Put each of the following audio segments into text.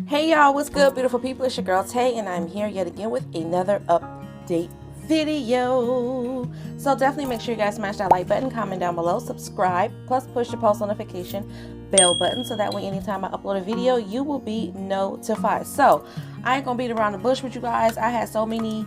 Hey y'all, what's good, beautiful people? It's your girl Tay, and I'm here yet again with another update video. So definitely make sure you guys smash that like button, comment down below, subscribe, plus push the post notification bell button so that way anytime I upload a video, you will be notified. So I ain't gonna beat around the bush with you guys. I had so many.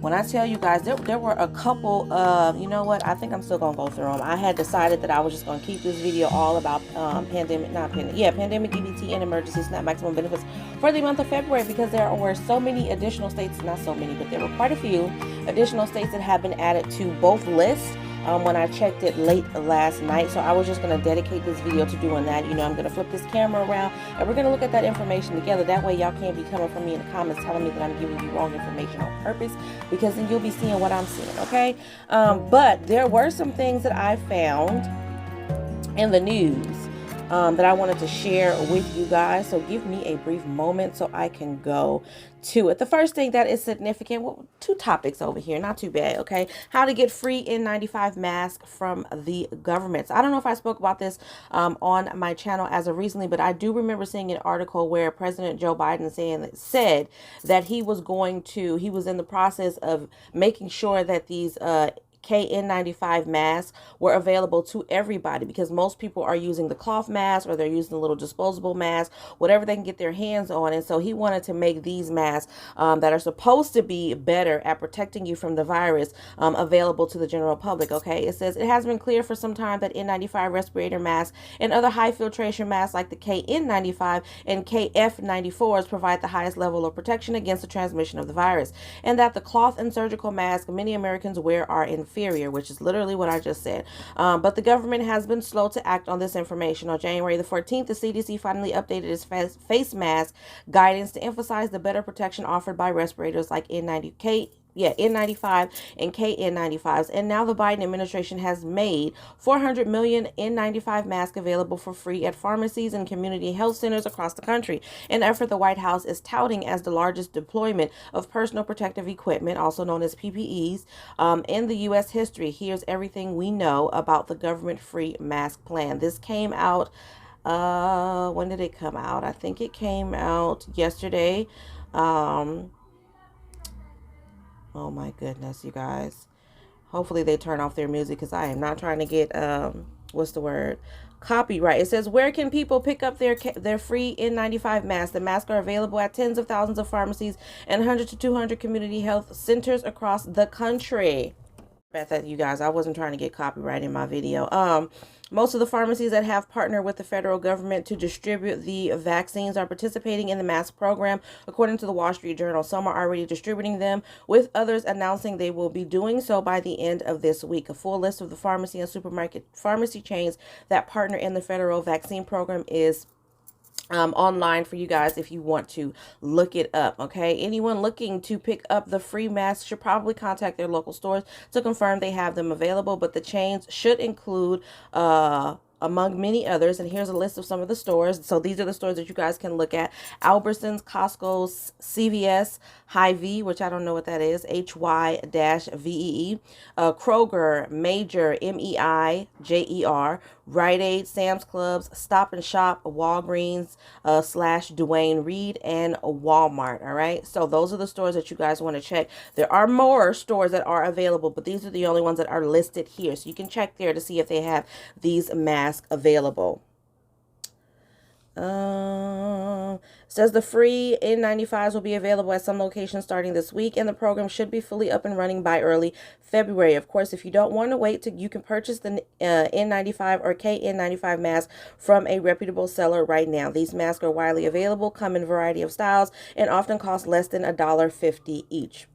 When I tell you guys, there were a couple of, you know what, I think I'm still going to go through them. I had decided that I was just going to keep this video all about pandemic EBT and emergency SNAP maximum benefits for the month of February, because there were so many additional states, not so many, but there were quite a few additional states that have been added to both lists. When I checked it late last night. So I was just going to dedicate this video to doing that. You know, I'm going to flip this camera around and we're going to look at that information together. That way y'all can't be coming from me in the comments telling me that I'm giving you wrong information on purpose, because then you'll be seeing what I'm seeing, okay? But there were some things that I found in the news that I wanted to share with you guys. So give me a brief moment so I can go to it. The first thing that is significant, well, two topics over here, not too bad, okay? How to get free N95 mask from the government. So I don't know if I spoke about this on my channel as of recently, but I do remember seeing an article where President Joe Biden said that he was in the process of making sure that these KN95 masks were available to everybody, because most people are using the cloth mask or they're using the little disposable mask, whatever they can get their hands on. And so he wanted to make these masks that are supposed to be better at protecting you from the virus available to the general public. Okay, it says it has been clear for some time that N95 respirator masks and other high filtration masks like the KN95 and KF94s provide the highest level of protection against the transmission of the virus, and that the cloth and surgical masks many Americans wear are inferior, which is literally what I just said. But the government has been slow to act on this information. On January the 14th, the CDC finally updated its face mask guidance to emphasize the better protection offered by respirators like N95 and KN95s. And now the Biden administration has made 400 million N95 masks available for free at pharmacies and community health centers across the country, an effort the White House is touting as the largest deployment of personal protective equipment, also known as PPEs, in the U.S. history. Here's everything we know about the government-free mask plan. This came out, when did it come out? I think it came out yesterday. Oh my goodness, you guys. Hopefully they turn off their music, because I am not trying to get, what's the word? Copyright. It says, where can people pick up their free N95 masks? The masks are available at tens of thousands of pharmacies and 100 to 200 community health centers across the country. About that, you guys, I wasn't trying to get copyright in my video. Most of the pharmacies that have partnered with the federal government to distribute the vaccines are participating in the mask program, according to the Wall Street Journal. Some are already distributing them, with others announcing they will be doing so by the end of this week. A full list of the pharmacy and supermarket pharmacy chains that partner in the federal vaccine program is online for you guys if you want to look it up. Okay, anyone looking to pick up the free masks should probably contact their local stores to confirm they have them available, but the chains should include among many others, and here's a list of some of the stores. So these are the stores that you guys can look at: Albertsons, Costco's, CVS, Hy-Vee, which I don't know what that is, HY-VEE, Kroger, Major, MEIJER, Rite Aid, Sam's Clubs, Stop and Shop, Walgreens, slash Duane Reade, and Walmart. All right, so those are the stores that you guys want to check. There are more stores that are available, but these are the only ones that are listed here, so you can check there to see if they have these masks available. Says the free N95s will be available at some locations starting this week, and the program should be fully up and running by early February. Of course, if you don't want to wait, you can purchase the N95 or KN95 mask from a reputable seller right now. These masks are widely available, come in a variety of styles, and often cost less than $1.50 each.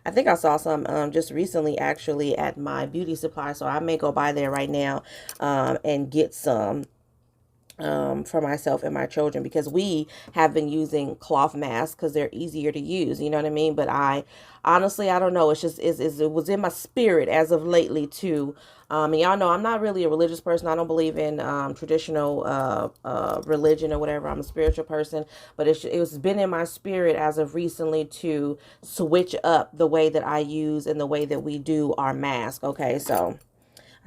I think I saw some just recently, actually, at my beauty supply, so I may go by there right now and get some for myself and my children, because we have been using cloth masks because they're easier to use, you know what I mean? But I honestly, I don't know, it's just it was in my spirit as of lately too. And y'all know I'm not really a religious person. I don't believe in traditional religion or whatever. I'm a spiritual person, but it's been in my spirit as of recently to switch up the way that I use and the way that we do our mask. Okay, so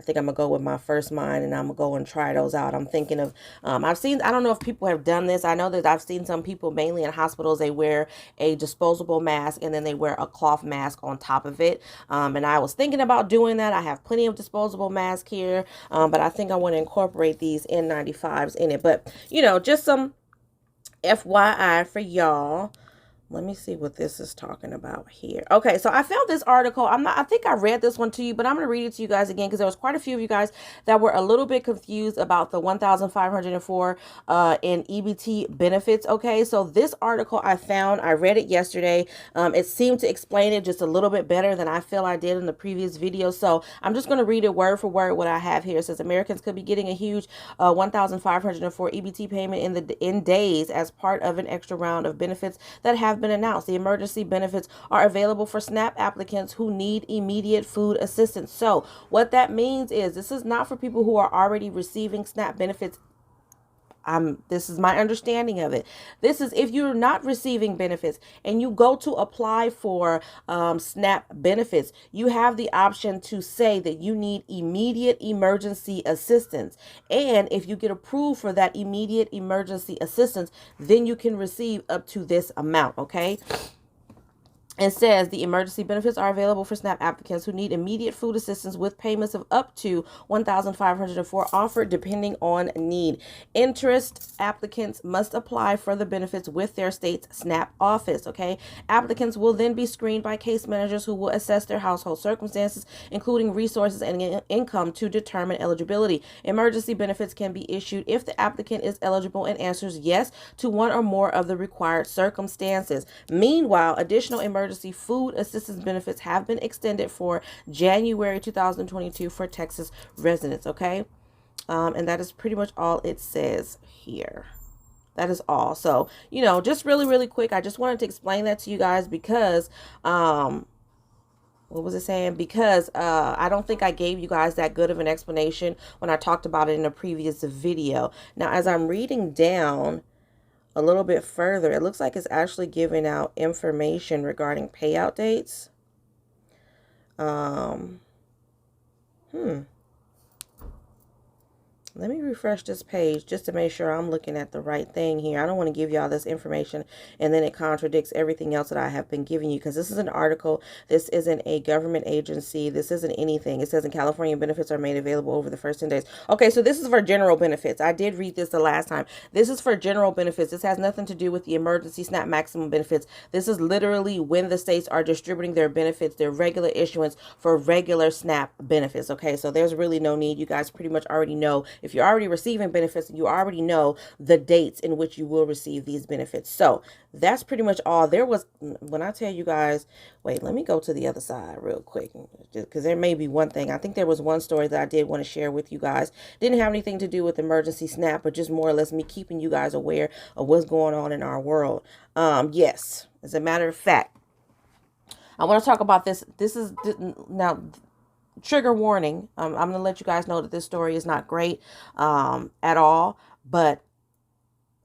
I think I'm gonna go with my first mine, and I'm gonna go and try those out. I'm thinking of, I've seen, I don't know if people have done this. I know that I've seen some people, mainly in hospitals, they wear a disposable mask and then they wear a cloth mask on top of it. And I was thinking about doing that. I have plenty of disposable masks here, but I think I want to incorporate these N95s in it. But, you know, just some FYI for y'all. Let me see what this is talking about here. Okay, so I found this article. I think I read this one to you, but I'm going to read it to you guys again because there was quite a few of you guys that were a little bit confused about the 1,504 in EBT benefits. Okay, so this article I found, I read it yesterday. It seemed to explain it just a little bit better than I feel I did in the previous video. So I'm just going to read it word for word what I have here. It says Americans could be getting a huge 1,504 EBT payment in days as part of an extra round of benefits that have been announced. The emergency benefits are available for SNAP applicants who need immediate food assistance. So what that means is this is not for people who are already receiving SNAP benefits. This is my understanding of it. This is if you're not receiving benefits and you go to apply for SNAP benefits, you have the option to say that you need immediate emergency assistance. And if you get approved for that immediate emergency assistance, then you can receive up to this amount, okay? It says the emergency benefits are available for SNAP applicants who need immediate food assistance with payments of up to $1,504 offered depending on need. Interest applicants must apply for the benefits with their state's SNAP office, okay? Applicants will then be screened by case managers who will assess their household circumstances, including resources and income, to determine eligibility. Emergency benefits can be issued if the applicant is eligible and answers yes to one or more of the required circumstances. Meanwhile, additional emergency food assistance benefits have been extended for January 2022 for Texas residents, okay? And that is pretty much all it says here. That is all. So, you know, just really quick, I just wanted to explain that to you guys because, what was it saying? Because I don't think I gave you guys that good of an explanation when I talked about it in a previous video. Now, as I'm reading down a little bit further, it looks like it's actually giving out information regarding payout dates. Let me refresh this page just to make sure I'm looking at the right thing here. I don't want to give you all this information and then it contradicts everything else that I have been giving you, because this is an article. This isn't a government agency. This isn't anything. It says in California, benefits are made available over the first 10 days. Okay, so this is for general benefits. I did read this the last time. This is for general benefits. This has nothing to do with the emergency SNAP maximum benefits. This is literally when the states are distributing their benefits, their regular issuance for regular SNAP benefits. Okay, so there's really no need. You guys pretty much already know. If you're already receiving benefits, you already know the dates in which you will receive these benefits. So that's pretty much all. There was, when I tell you guys, wait, let me go to the other side real quick, because there may be one thing. I think there was one story that I did want to share with you guys. Didn't have anything to do with emergency SNAP, but just more or less me keeping you guys aware of what's going on in our world. Yes, as a matter of fact, I want to talk about this. This is now, trigger warning. I'm going to let you guys know that this story is not great at all, but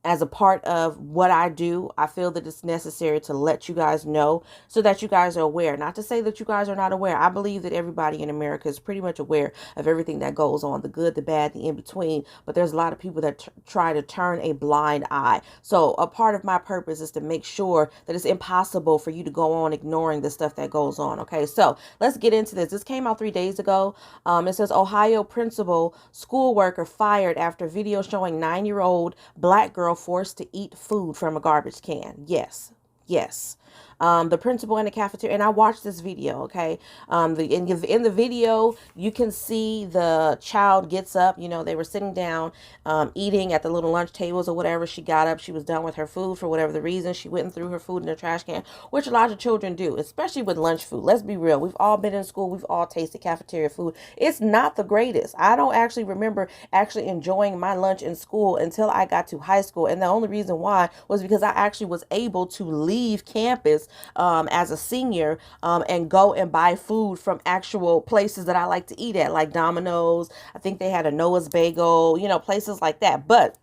as a part of what I do, I feel that it's necessary to let you guys know so that you guys are aware. Not to say that you guys are not aware. I believe that everybody in America is pretty much aware of everything that goes on, the good, the bad, the in between. But there's a lot of people that try to turn a blind eye. So a part of my purpose is to make sure that it's impossible for you to go on ignoring the stuff that goes on. Okay, so let's get into this. This came out 3 days ago. It says Ohio principal school worker fired after video showing 9-year-old black girl forced to eat food from a garbage can. Yes. The principal in the cafeteria, and I watched this video, okay? In the video, you can see the child gets up. You know, they were sitting down, eating at the little lunch tables or whatever. She got up. She was done with her food for whatever the reason. She went and threw her food in the trash can, which a lot of children do, especially with lunch food. Let's be real. We've all been in school. We've all tasted cafeteria food. It's not the greatest. I don't actually remember actually enjoying my lunch in school until I got to high school. And the only reason why was because I actually was able to leave campus as a senior and go and buy food from actual places that I like to eat at, like Domino's. I think they had a Noah's Bagel, you know, places like that. But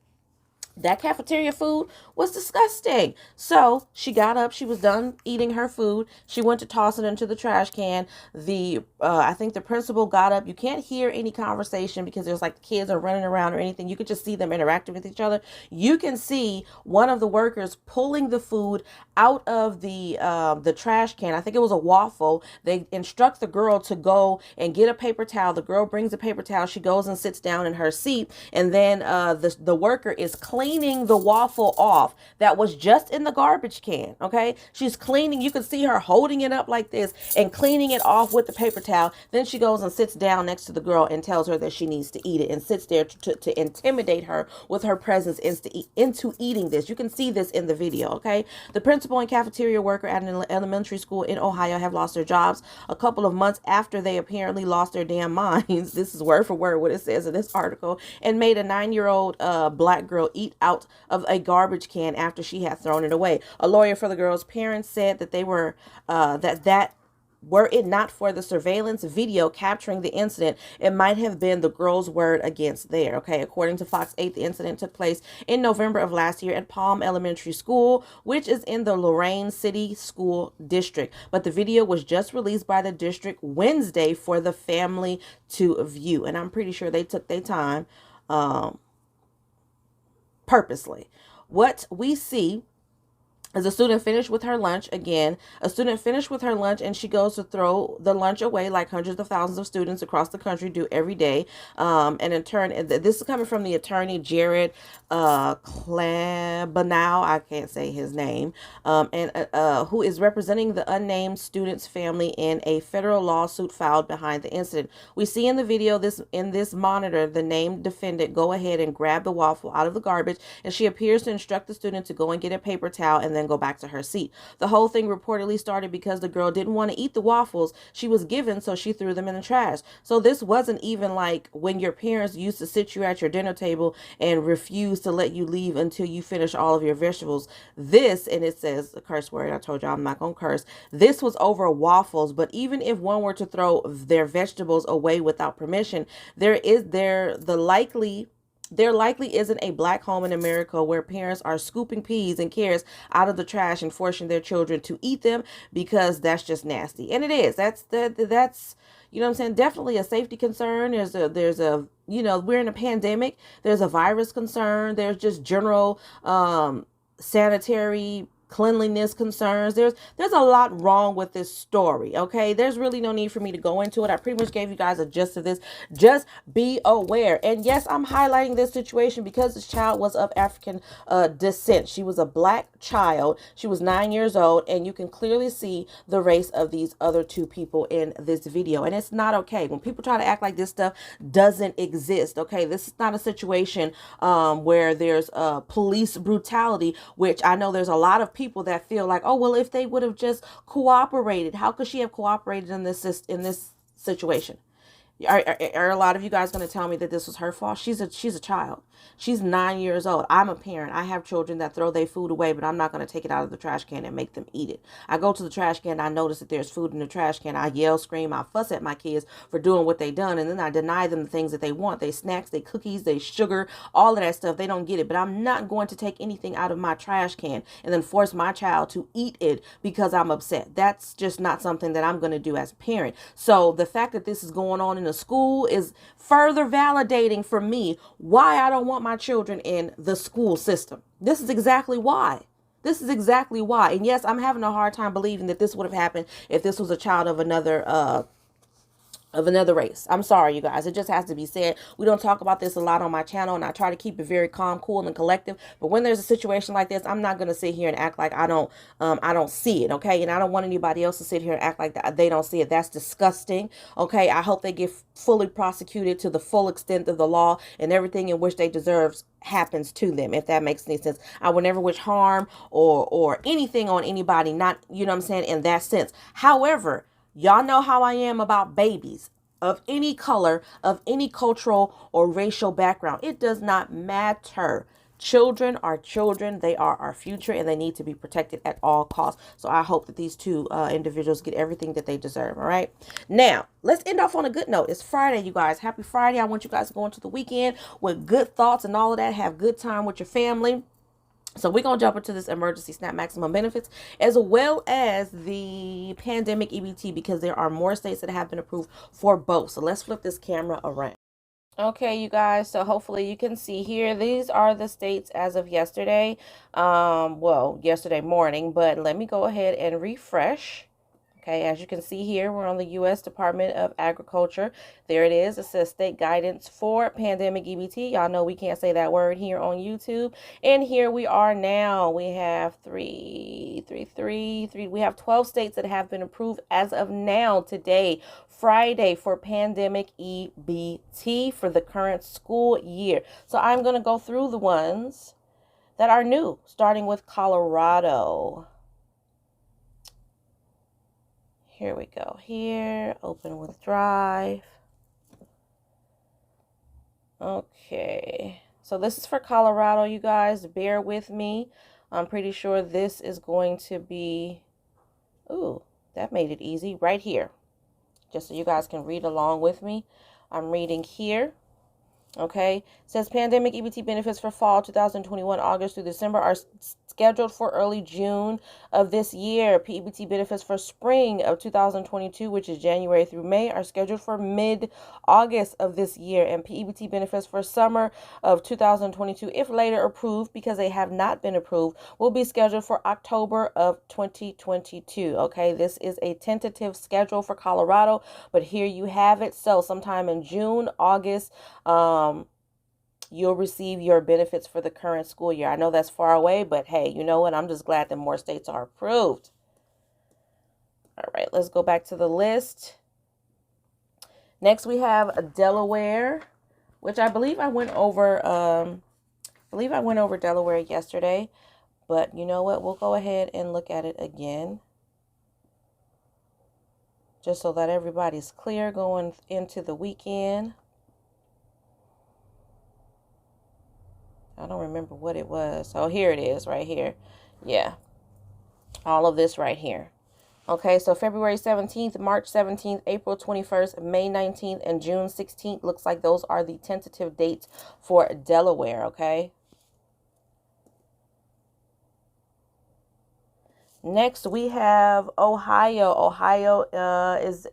That cafeteria food was disgusting. So she got up, she was done eating her food. She went to toss it into the trash can. I think the principal got up. You can't hear any conversation because there's like kids are running around or anything. You could just see them interacting with each other. You can see one of the workers pulling the food out of the trash can. I think it was a waffle. They instruct the girl to go and get a paper towel. The girl brings a paper towel. She goes and sits down in her seat, and then the worker is cleaning the waffle off that was just in the garbage can. Okay, she's cleaning. You can see her holding it up like this and cleaning it off with the paper towel. Then she goes and sits down next to the girl and tells her that she needs to eat it, and sits there to intimidate her with her presence into eating this. You can see this in the video. Okay, the principal and cafeteria worker at an elementary school in Ohio have lost their jobs a couple of months after they apparently lost their damn minds. This is word for word what it says in this article, and made a 9-year-old black girl eat out of a garbage can after she had thrown it away. A lawyer for the girl's parents said that they were were it not for the surveillance video capturing the incident, it might have been the girl's word against theirs. Okay, according to Fox 8, the incident took place in November of last year at Palm Elementary School, which is in the Lorain City School District. But the video was just released by the district Wednesday for the family to view. And I'm pretty sure they took their time purposely. What we see as a student finished with her lunch, again, a student finished with her lunch and she goes to throw the lunch away like hundreds of thousands of students across the country do every day. And in turn, this is coming from the attorney, Jared Clabanow, I can't say his name, who is representing the unnamed student's family in a federal lawsuit filed behind the incident. We see in the video, in this monitor, the named defendant go ahead and grab the waffle out of the garbage, and she appears to instruct the student to go and get a paper towel and then go back to her seat. The whole thing reportedly started because the girl didn't want to eat the waffles she was given, so she threw them in the trash. So this wasn't even like when your parents used to sit you at your dinner table and refuse to let you leave until you finish all of your vegetables. This, and it says a curse word, I told you I'm not gonna curse, this was over waffles. But even if one were to throw their vegetables away without permission, there likely isn't a black home in America where parents are scooping peas and carrots out of the trash and forcing their children to eat them, because that's just nasty. And it is. That's you know what I'm saying, definitely a safety concern. There's a you know, we're in a pandemic. There's a virus concern. There's just general sanitary cleanliness concerns. There's a lot wrong with this story. Okay, there's really no need for me to go into it. I pretty much gave you guys a gist of this. Just be aware. And yes, I'm highlighting this situation because this child was of African descent. She was a black child. She was 9 years old, and you can clearly see the race of these other two people in this video. And it's not okay when people try to act like this stuff doesn't exist. Okay, this is not a situation where there's police brutality, which I know there's a lot of people that feel like, oh, well, if they would have just cooperated, how could she have cooperated in this situation? Are a lot of you guys going to tell me that this was her fault? She's a child. She's 9 years old. I'm a parent. I have children that throw their food away, but I'm not going to take it out of the trash can and make them eat it. I go to the trash can, I notice that there's food in the trash can. I yell, scream, I fuss at my kids for doing what they done, and then I deny them the things that they want. They snacks, they cookies, they sugar, all of that stuff. They don't get it, but I'm not going to take anything out of my trash can and then force my child to eat it because I'm upset. That's just not something that I'm going to do as a parent. So the fact that this is going on in a school is further validating for me why I don't want my children in the school system. This is exactly why. This is exactly why. And yes, I'm having a hard time believing that this would have happened if this was a child of another race. I'm sorry, you guys. It just has to be said. We don't talk about this a lot on my channel, and I try to keep it very calm, cool, and collective. But when there's a situation like this, I'm not going to sit here and act like I don't see it, okay? And I don't want anybody else to sit here and act like that they don't see it. That's disgusting, okay? I hope they get fully prosecuted to the full extent of the law, and everything in which they deserve happens to them, if that makes any sense. I would never wish harm or anything on anybody, not, you know what I'm saying, in that sense. However, y'all know how I am about babies of any color, of any cultural or racial background. It does not matter. Children are children. They are our future, and they need to be protected at all costs. So I hope that these two individuals get everything that they deserve. All right. Now, let's end off on a good note. It's Friday, you guys. Happy Friday. I want you guys to go into the weekend with good thoughts and all of that. Have good time with your family. So we're going to jump into this emergency SNAP maximum benefits as well as the pandemic EBT, because there are more states that have been approved for both. So let's flip this camera around. Okay, you guys, so hopefully you can see here, these are the states as of yesterday, well, yesterday morning, but let me go ahead and refresh. Okay, as you can see here, we're on the U.S. Department of Agriculture. There it is. It says state guidance for pandemic EBT. Y'all know we can't say that word here on YouTube. And here we are now. We have we have 12 states that have been approved as of now, today, Friday, for pandemic EBT for the current school year. So I'm going to go through the ones that are new, starting with Colorado. Here we go. Here, open with Drive. Okay, so this is for Colorado, you guys. Bear with me. I'm pretty sure this is going to be, ooh, that made it easy right here. Just so you guys can read along with me. I'm reading here. Okay, it says pandemic EBT benefits for fall 2021, August through December, are scheduled for early June of this year. PEBT benefits for spring of 2022, which is January through May, are scheduled for mid-August of this year. And PEBT benefits for summer of 2022, if later approved, because they have not been approved, will be scheduled for October of 2022. Okay, this is a tentative schedule for Colorado, but here you have it. So sometime in June, August, you'll receive your benefits for the current school year. I know that's far away, but hey, you know what? I'm just glad that more states are approved. All right, let's go back to the list. Next, we have Delaware, which I believe I went over. Delaware yesterday, but you know what? We'll go ahead and look at it again, just so that everybody's clear going into the weekend. I don't remember what it was. Oh, here it is right here. Yeah. All of this right here. Okay, so February 17th, March 17th, April 21st, May 19th, and June 16th. Looks like those are the tentative dates for Delaware, okay? Next, we have Ohio. Ohio is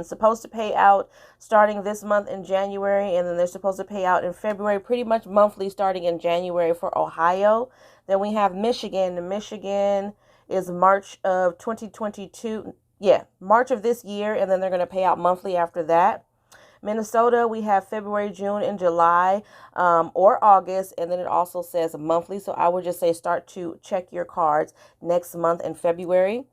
supposed to pay out starting this month in January, and then they're supposed to pay out in February, pretty much monthly starting in January for Ohio. Then we have Michigan. Michigan is March of 2022. Yeah, March of this year, and then they're going to pay out monthly after that. Minnesota, we have February, June, and July, or August, and then it also says monthly. So I would just say start to check your cards next month in February.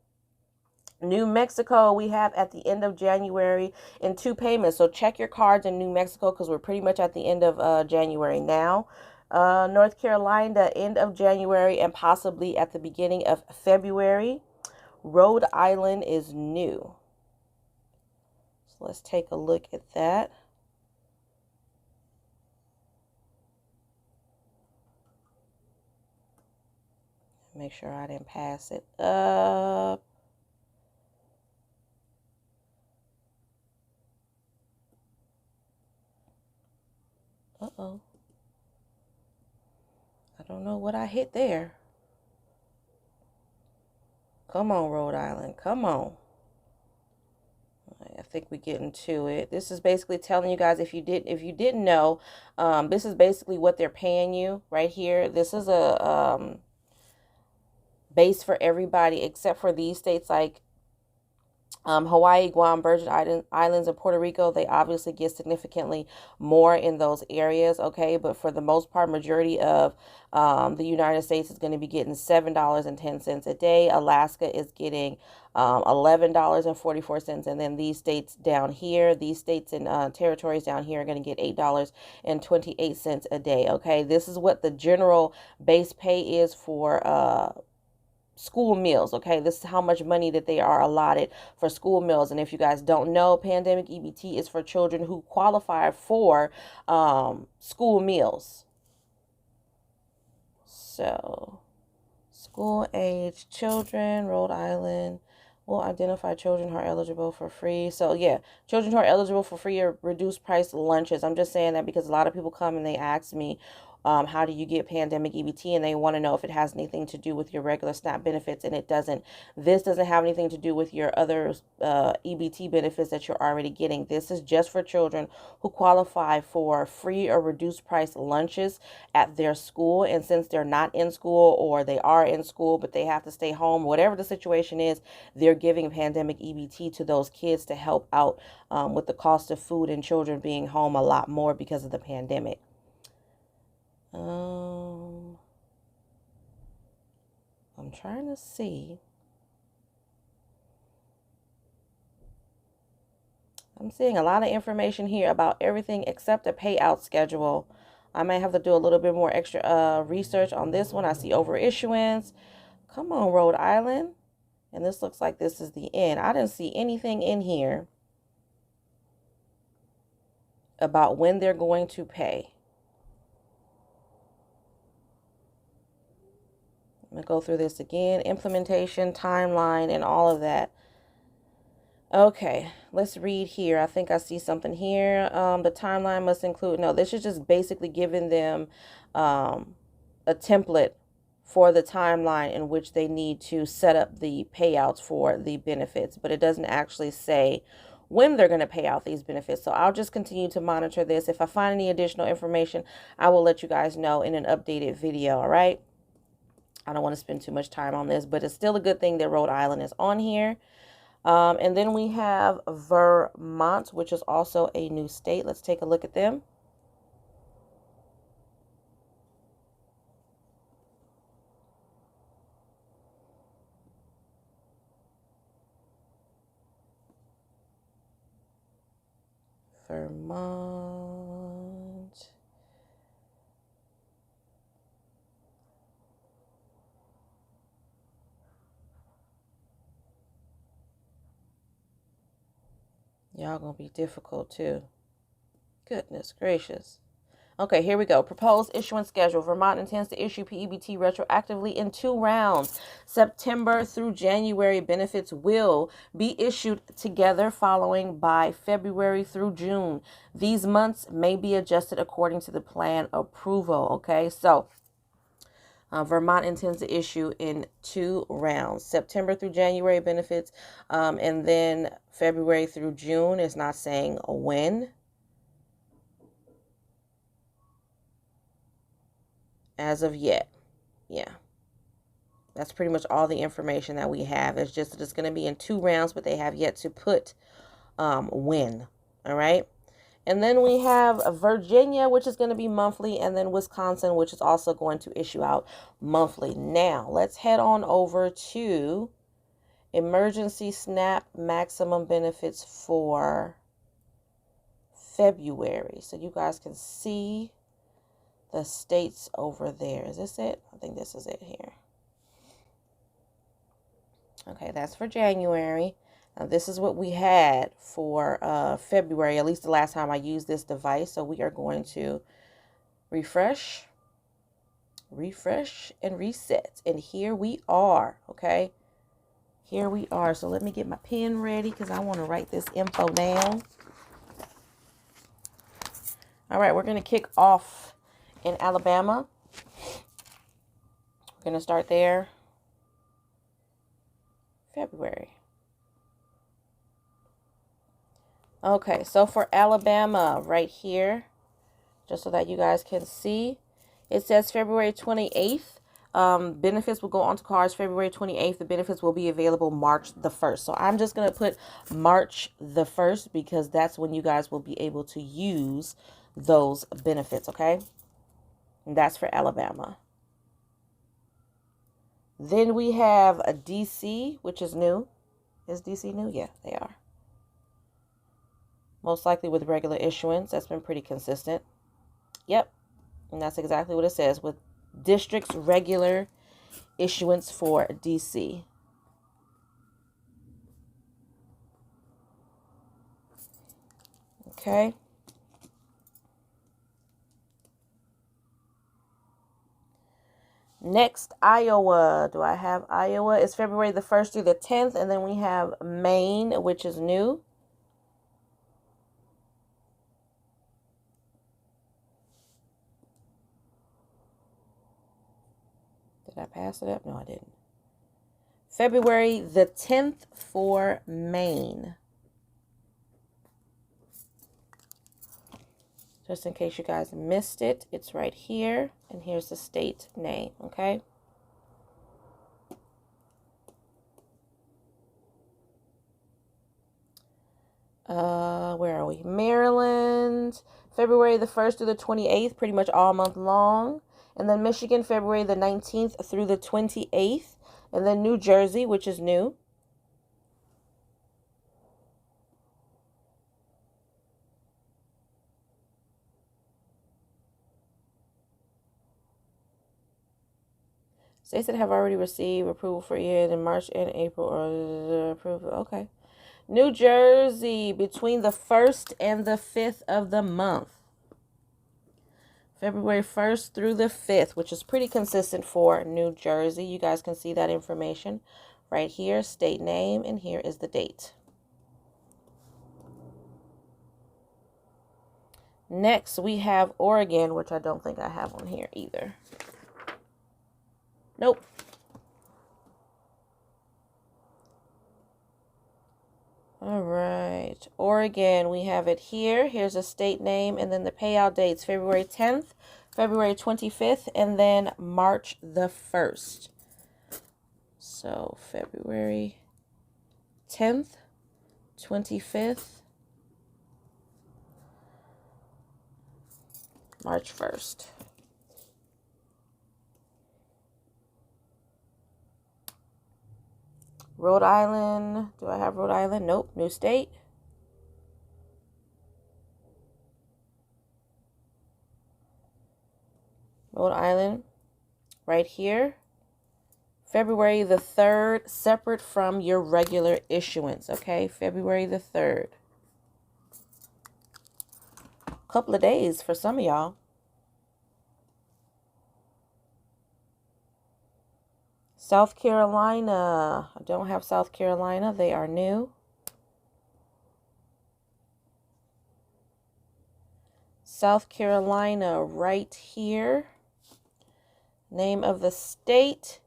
New Mexico, we have at the end of January in 2 payments. So check your cards in New Mexico, because we're pretty much at the end of January now. North Carolina, end of January and possibly at the beginning of February. Rhode Island is new. Let's take a look at that. Make sure I didn't pass it up. Uh-oh. I don't know what I hit there. Come on, Rhode Island. Come on. I think we're getting to it. This is basically telling you guys, if you didn't know, this is basically what they're paying you right here. This is a base for everybody except for these states like Hawaii, Guam, Virgin Islands, and Puerto Rico. They obviously get significantly more in those areas, okay? But for the most part, majority of the United States is going to be getting $7.10 a day. Alaska is getting $11.44, and then these states down here, these states and territories down here are going to get $8.28 a day, okay? This is what the general base pay is for school meals, okay? This is how much money that they are allotted for school meals. And if you guys don't know, pandemic EBT is for children who qualify for school meals. So, school age children, Rhode Island will identify children who are eligible for free. So yeah, children who are eligible for free or reduced price lunches. I'm just saying that because a lot of people come and they ask me, how do you get pandemic EBT? And they want to know if it has anything to do with your regular SNAP benefits, and it doesn't. This doesn't have anything to do with your other EBT benefits that you're already getting. This is just for children who qualify for free or reduced price lunches at their school. And since they're not in school, or they are in school but they have to stay home, whatever the situation is, they're giving pandemic EBT to those kids to help out with the cost of food and children being home a lot more because of the pandemic. I'm trying to see. I'm seeing a lot of information here about everything except a payout schedule. I may have to do a little bit more extra research on this one. I see overissuance. Come on, Rhode Island. And this looks like this is the end. I didn't see anything in here about when they're going to pay. I'm going to go through this again. Implementation, timeline, and all of that. Okay, let's read here. I think I see something here. The timeline must include, no, this is just basically giving them a template for the timeline in which they need to set up the payouts for the benefits, but it doesn't actually say when they're going to pay out these benefits. So I'll just continue to monitor this. If I find any additional information, I will let you guys know in an updated video, all right? I don't want to spend too much time on this, but it's still a good thing that Rhode Island is on here. And then we have Vermont, which is also a new state. Let's take a look at them. Vermont. Y'all gonna be difficult too. Goodness gracious. Okay, here we go. Proposed issuance schedule. Vermont intends to issue PEBT retroactively in 2 rounds. September through January benefits will be issued together, following by February through June. These months may be adjusted according to the plan approval. Okay, so Vermont intends to issue in 2 rounds. September through January benefits, and then February through June. Is not saying when. As of yet. Yeah. That's pretty much all the information that we have. It's just that it's going to be in 2 rounds, but they have yet to put when. All right. And then we have Virginia, which is going to be monthly, and then Wisconsin, which is also going to issue out monthly. Now, let's head on over to emergency SNAP maximum benefits for February. So you guys can see the states over there. Is this it? I think this is it here. Okay, that's for January. Now, this is what we had for February, at least the last time I used this device. So we are going to refresh, and reset. And here we are, okay? Here we are. So let me get my pen ready because I want to write this info down. All right, we're going to kick off in Alabama. We're going to start there. February. Okay, so for Alabama, right here, just so that you guys can see, it says February 28th. Benefits will go onto cards February 28th. The benefits will be available March the 1st. So I'm just going to put March the 1st because that's when you guys will be able to use those benefits, okay? And that's for Alabama. Then we have a DC, which is new. Is DC new? Yeah, they are. Most likely with regular issuance. That's been pretty consistent. Yep. And that's exactly what it says. With districts regular issuance for DC. Okay. Next, Iowa. Do I have Iowa? It's February the 1st through the 10th. And then we have Maine, which is new. Did I pass it up? No, I didn't. February the 10th for Maine. Just in case you guys missed it, it's right here. And here's the state name, okay? Where are we? Maryland, February the 1st through the 28th, pretty much all month long. And then Michigan, February the 19th through the 28th. And then New Jersey, which is new. States that have already received approval for either in March and April or approval. Okay. New Jersey, between the 1st and the 5th of the month. February 1st through the 5th, which is pretty consistent for New Jersey. You guys can see that information right here, state name, and here is the date. Next, we have Oregon, which I don't think I have on here either. Nope. All right, Oregon, we have it here. Here's a state name and then the payout dates, February 10th, February 25th, and then March the 1st. So February 10th, 25th, March 1st. Rhode Island. Do I have Rhode Island? Nope. New state. Rhode Island. Right here. February the 3rd, separate from your regular issuance. Okay. February the 3rd. Couple of days for some of y'all. South Carolina. I don't have South Carolina. They are new. South Carolina right here. Name of the state.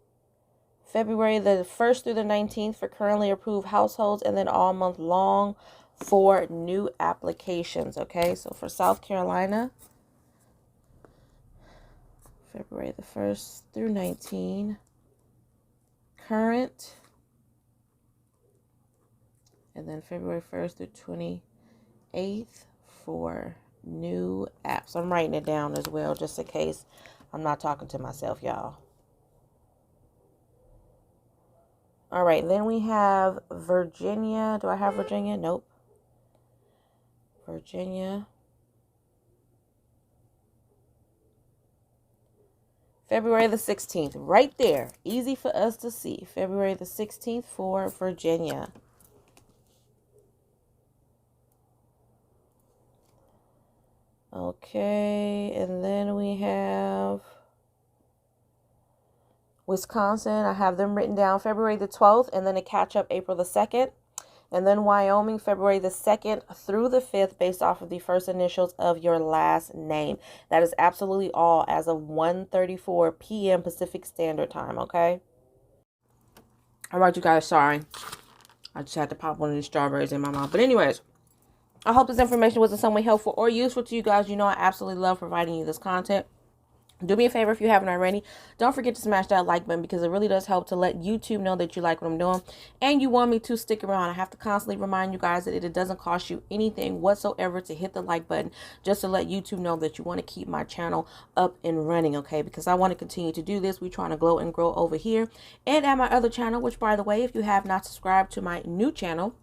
February the 1st through the 19th for currently approved households, and then all month long for new applications. Okay, so for South Carolina, February the 1st through 19. Current, and then February 1st through 28th for new apps. I'm writing it down as well, just in case I'm not talking to myself, y'all. All right, then we have Virginia. Do I have Virginia? Nope. Virginia. February the 16th, right there. Easy for us to see. February the 16th for Virginia. Okay, and then we have Wisconsin. I have them written down February the 12th, and then a catch-up April the 2nd. And then Wyoming, February the 2nd through the 5th, based off of the first initials of your last name. That is absolutely all as of 1:34 p.m. Pacific Standard Time, okay? All right, you guys, sorry. I just had to pop one of these strawberries in my mouth. But anyways, I hope this information was in some way helpful or useful to you guys. You know I absolutely love providing you this content. Do me a favor if you haven't already. Don't forget to smash that like button, because it really does help to let YouTube know that you like what I'm doing and you want me to stick around. I have to constantly remind you guys that it doesn't cost you anything whatsoever to hit the like button, just to let YouTube know that you want to keep my channel up and running, okay? Because I want to continue to do this. We're trying to glow and grow over here and at my other channel, which, by the way, if you have not subscribed to my new channel,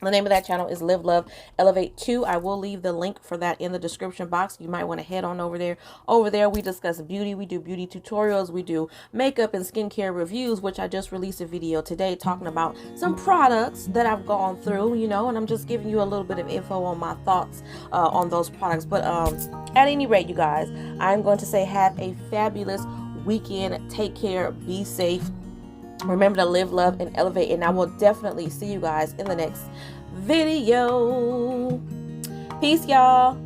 the name of that channel is Live, Love, Elevate 2. I will leave the link for that in the description box. You might want to head on over there. Over there, we discuss beauty. We do beauty tutorials. We do makeup and skincare reviews, which I just released a video today talking about some products that I've gone through, you know, and I'm just giving you a little bit of info on my thoughts on those products. But at any rate, you guys, I'm going to say have a fabulous weekend. Take care, be safe. Remember to live, love, and elevate. And I will definitely see you guys in the next video. Peace, y'all.